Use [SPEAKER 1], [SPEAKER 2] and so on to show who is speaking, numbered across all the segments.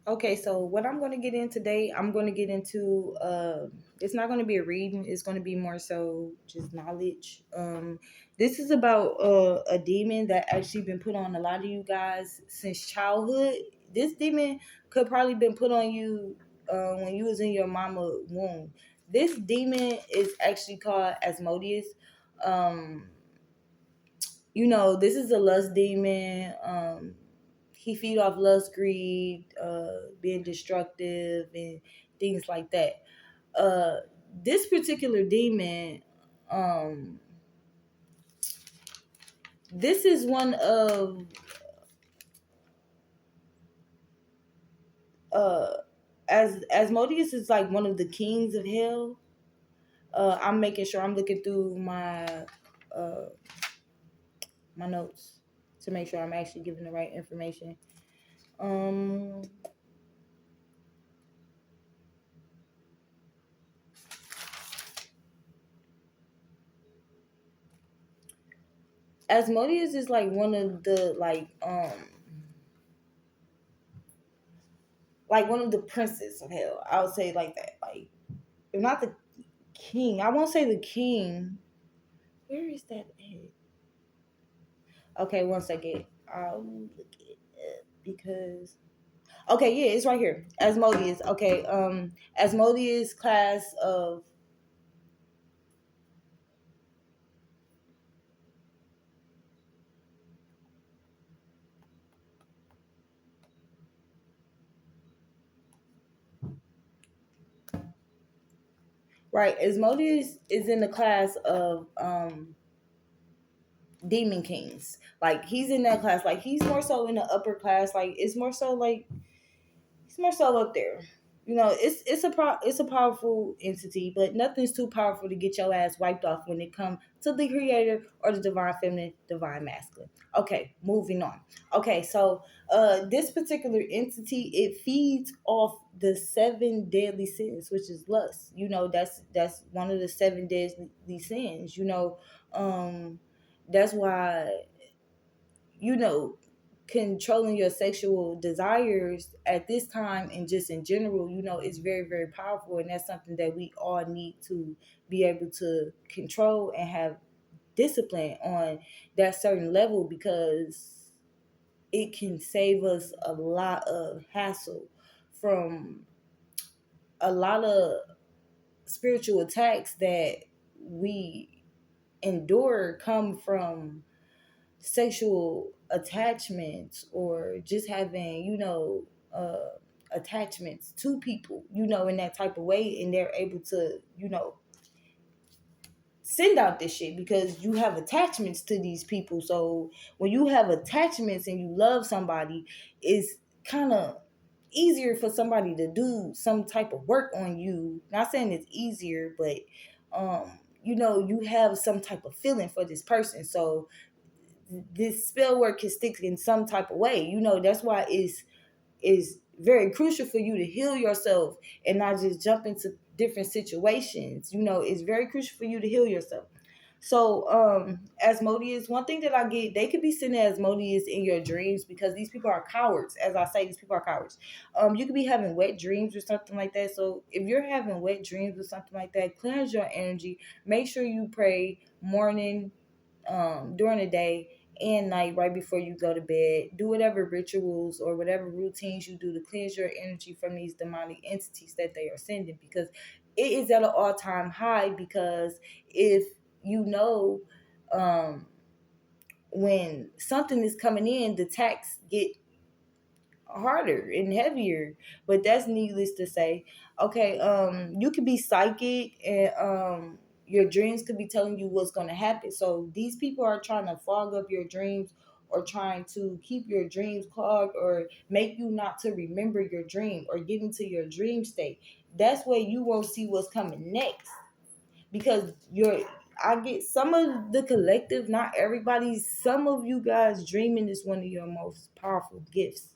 [SPEAKER 1] Okay, so what I'm going to get in today, I'm going to get into it's not going to be a reading, it's going to be more so just knowledge. This is about a demon that actually been put on a lot of you guys since childhood. This demon could probably been put on you when you was in your mama womb. This demon is actually called Asmodeus. Um this is a lust demon. He feed off lust, greed, being destructive, and things like that. Uh, this particular demon, um, this is one of uh, as Asmodeus is like one of the kings of hell. I'm making sure I'm looking through uh, my notes to make sure I'm actually giving the right information. Um, Asmodeus is like one of the like one of the princes of hell. I would say like that. Like if not the king, I won't say the king. Where is that at? Okay, one second. I'll look it up because okay, yeah, it's right here. Asmodeus. Okay, Asmodeus class of right. Asmodeus is in the class of demon kings. Like he's in that class. Like he's more so in the upper class. Like it's more so like it's more so up there. It's a powerful entity, but nothing's too powerful to get your ass wiped off when it comes to the creator or the divine feminine, divine masculine. Okay, moving on. Okay, so this particular entity it feeds off the seven deadly sins, which is lust. That's one of the seven deadly sins. That's why you know controlling your sexual desires at this time and just in general is very very powerful, and that's something that we all need to be able to control and have discipline on that certain level, because it can save us a lot of hassle from a lot of spiritual attacks that we endure come from sexual attachments, or just having attachments to people in that type of way, and they're able to send out this shit because you have attachments to these people. So when you have attachments and you love somebody, it's kind of easier for somebody to do some type of work on you. Not saying it's easier, but you have some type of feeling for this person, so this spell work can stick in some type of way. That's why it's very crucial for you to heal yourself and not just jump into different situations. It's very crucial for you to heal yourself. So, Asmodeus, one thing that I get, they could be sending Asmodeus in your dreams because these people are cowards. As I say, these people are cowards. You could be having wet dreams or something like that. So, if you're having wet dreams or something like that, cleanse your energy. Make sure you pray morning, during the day and night right before you go to bed. Do whatever rituals or whatever routines you do to cleanse your energy from these demonic entities that they are sending, because it is at an all-time high. Because if you know um when something is coming in, the attacks get harder and heavier. But that's needless to say. Okay, you could be psychic, and your dreams could be telling you what's going to happen. So these people are trying to fog up your dreams, or trying to keep your dreams clogged, or make you not to remember your dream or get into your dream state. That's where you won't see what's coming next, because I get some of the collective, not everybody, some of you guys, dreaming is one of your most powerful gifts.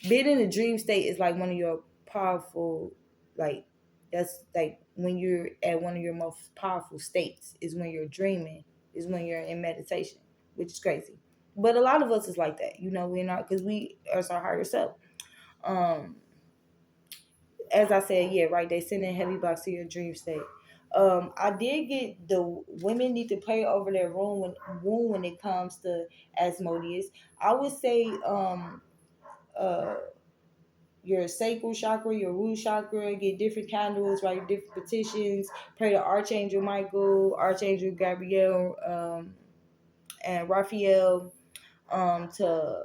[SPEAKER 1] Being in a dream state is like one of your powerful, like, that's like when you're at one of your most powerful states is when you're dreaming, is when you're in meditation, which is crazy. But a lot of us is like that, we're not, because we as our higher self. Um, as I said, yeah, right. They send in heavy blocks to your dream state. I did get the women need to pray over their wound when it comes to Asmodeus. I would say uh your sacral chakra, your root chakra, get different candles, write different petitions, pray to Archangel Michael, Archangel Gabriel, and Raphael, to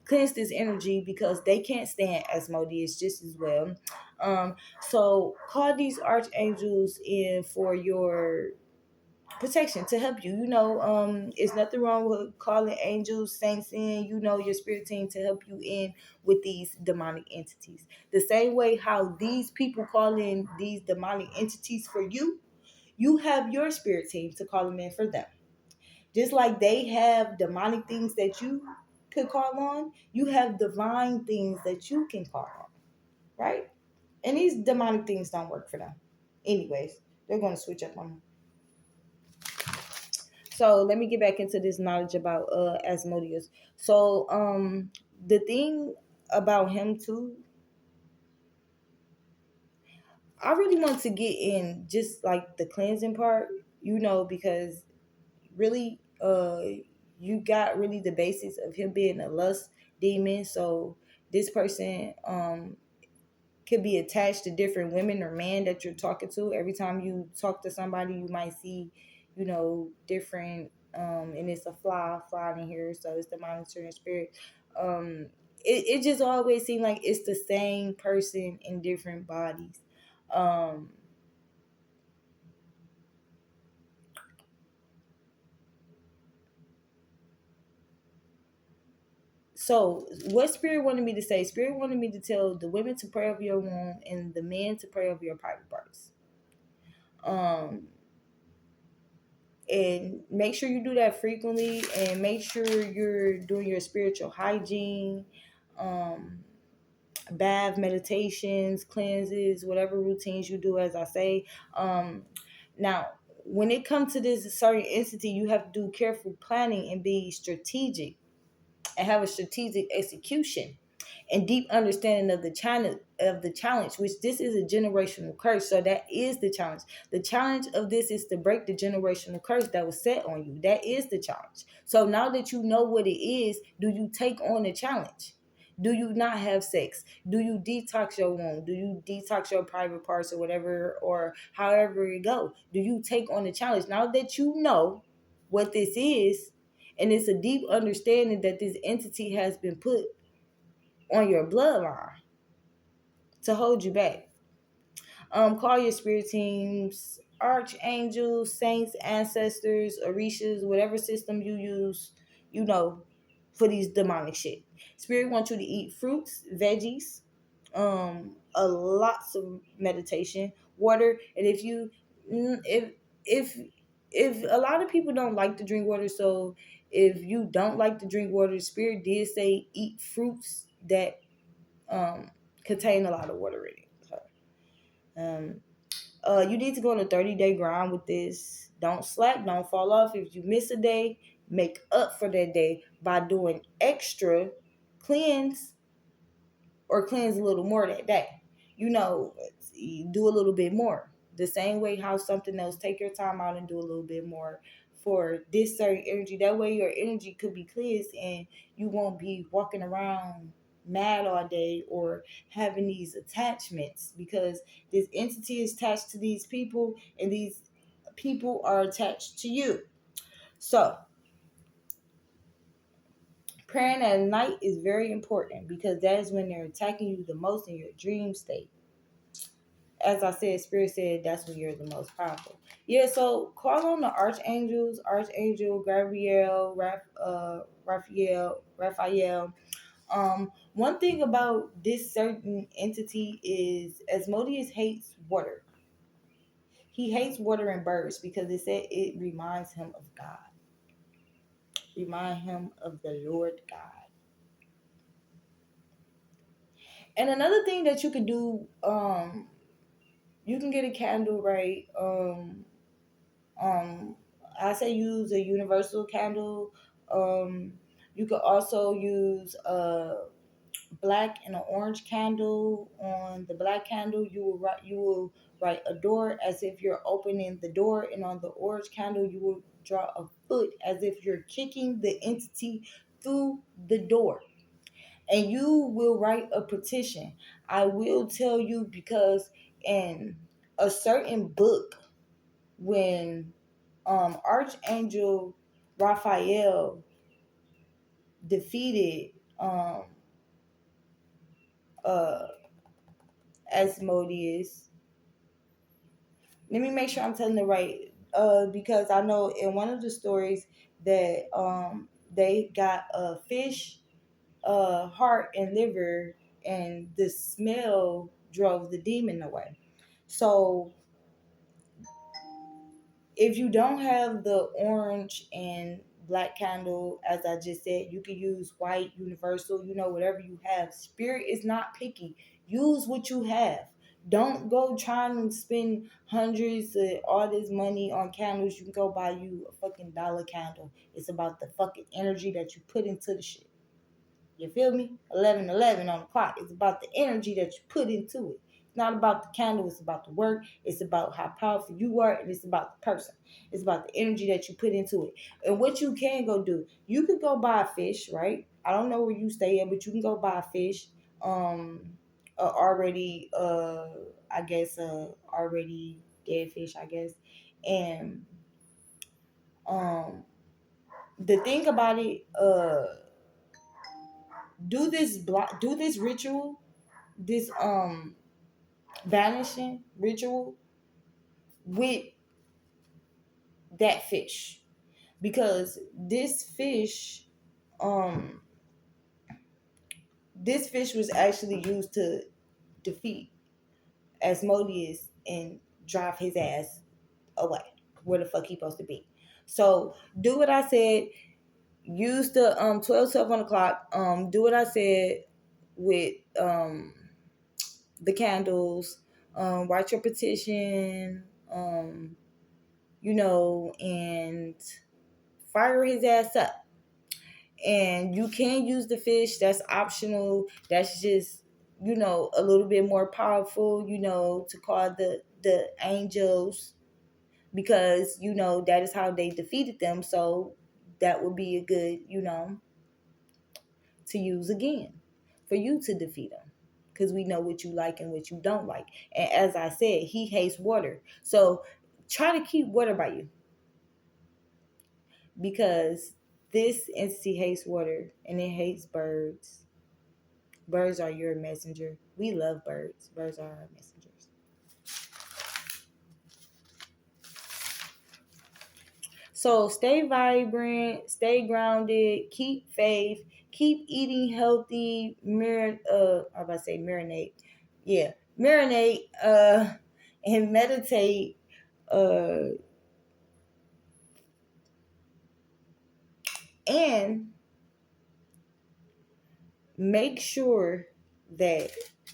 [SPEAKER 1] cleanse this energy, because they can't stand Asmodeus just as well. So call these archangels in for your protection, to help you. It's nothing wrong with calling angels, saints in, your spirit team, to help you in with these demonic entities. The same way how these people call in these demonic entities for you, you have your spirit team to call them in for them. Just like they have demonic things that you could call on, you have divine things that you can call on, right? And these demonic things don't work for them. Anyways, they're going to switch up on them. So let me get back into this knowledge about Asmodeus. So the thing about him too, I really want to get in just like the cleansing part, because really you got really the basis of him being a lust demon. So this person could be attached to different women or men that you're talking to. Every time you talk to somebody, you might see, different and it's a fly in here, so it's the monitoring spirit. It just always seems like it's the same person in different bodies. um So, what Spirit wanted me to say? Spirit wanted me to tell the women to pray over your womb and the men to pray over your private parts. Um, and make sure you do that frequently, and make sure you're doing your spiritual hygiene, um, bath, meditations, cleanses, whatever routines you do, as I say. Now, when it comes to this certain entity, you have to do careful planning and be strategic and have a strategic execution and deep understanding of the challenge, which this is a generational curse. So that is the challenge. The challenge of this is to break the generational curse that was set on you. That is the challenge. So now that you know what it is, do you take on the challenge? Do you not have sex? Do you detox your womb? Do you detox your private parts, or whatever, or however it go? Do you take on the challenge? Now that you know what this is, and it's a deep understanding that this entity has been put on your bloodline to hold you back. Call your spirit teams, archangels, saints, ancestors, orishas, whatever system you use, you know, for these demonic shit. Spirit wants you to eat fruits, veggies, a lots of meditation, water, and if if a lot of people don't like to drink water, so if you don't like to drink water, Spirit did say eat fruits that um contain a lot of water in it. So, you need to go on a 30-day grind with this. Don't slack, don't fall off. If you miss a day, make up for that day by doing extra cleanse, or cleanse a little more that day. You do a little bit more. The same way how something else, take your time out and do a little bit more for this certain energy. That way your energy could be cleansed and you won't be walking around mad all day or having these attachments, because this entity is attached to these people and these people are attached to you. So praying at night is very important, because that is when they're attacking you the most in your dream state. As I said, Spirit said that's when you're the most powerful. Yeah, so call on the archangels, Archangel Gabriel, Raphael. One thing about this certain entity is Asmodeus hates water. He hates water and birds because it said it reminds him of God. Remind him of the Lord God. And another thing that you can do, you can get a candle, right? Um, I say use a universal candle. Um, you could also use a black and an orange candle. On the black candle, you will write a door as if you're opening the door, and on the orange candle, you will draw a foot as if you're kicking the entity through the door. And you will write a petition. I will tell you because in a certain book, when Archangel Raphael defeated uh Asmodeus. Let me make sure I'm telling the right because I know in one of the stories that they got a fish heart and liver, and the smell drove the demon away. So if you don't have the orange and black candle, as I just said, you can use white, universal, whatever you have. Spirit is not picky. Use what you have. Don't go trying to spend hundreds of all this money on candles. You can go buy you a fucking dollar candle. It's about the fucking energy that you put into the shit. You feel me? 11:11 on the clock. It's about the energy that you put into it. It's not about the candle. It's about the work. It's about how powerful you are, and it's about the person. It's about the energy that you put into it. And what you can go do, you could go buy a fish, right? I don't know where you stay at, but you can go buy a fish. Already, I guess, already dead fish, I guess. And um, the thing about it, do this ritual, this vanishing ritual with that fish, because um this fish was actually used to defeat Asmodeus and drive his ass away where the fuck he supposed to be. So do what I said. Use the 12 on the clock. Do what I said with the candles. Write your petition. And fire his ass up. And you can use the fish. That's optional. That's just, a little bit more powerful, to call the angels, because, that is how they defeated them. So that would be a good, to use again for you to defeat them. Because we know what you like and what you don't like. And as I said, he hates water. So try to keep water by you, because this entity hates water and it hates birds. Birds are your messenger. We love birds. Birds are our messengers. So stay vibrant, stay grounded, keep faith, keep eating healthy. I'm about to say marinate. Yeah, marinate. And meditate. Uh, and make sure that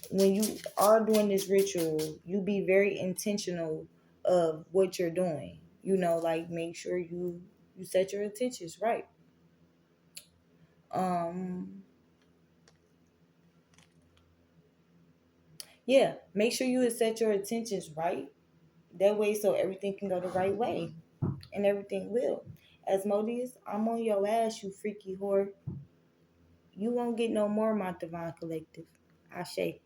[SPEAKER 1] when you are doing this ritual, you be very intentional of what you're doing. Like, make sure you set your intentions right. Um yeah, make sure you set your intentions right. That way, so everything can go the right way, and everything will. Asmodeus, I'm on your ass, you freaky whore. You won't get no more, my divine collective. Ashe.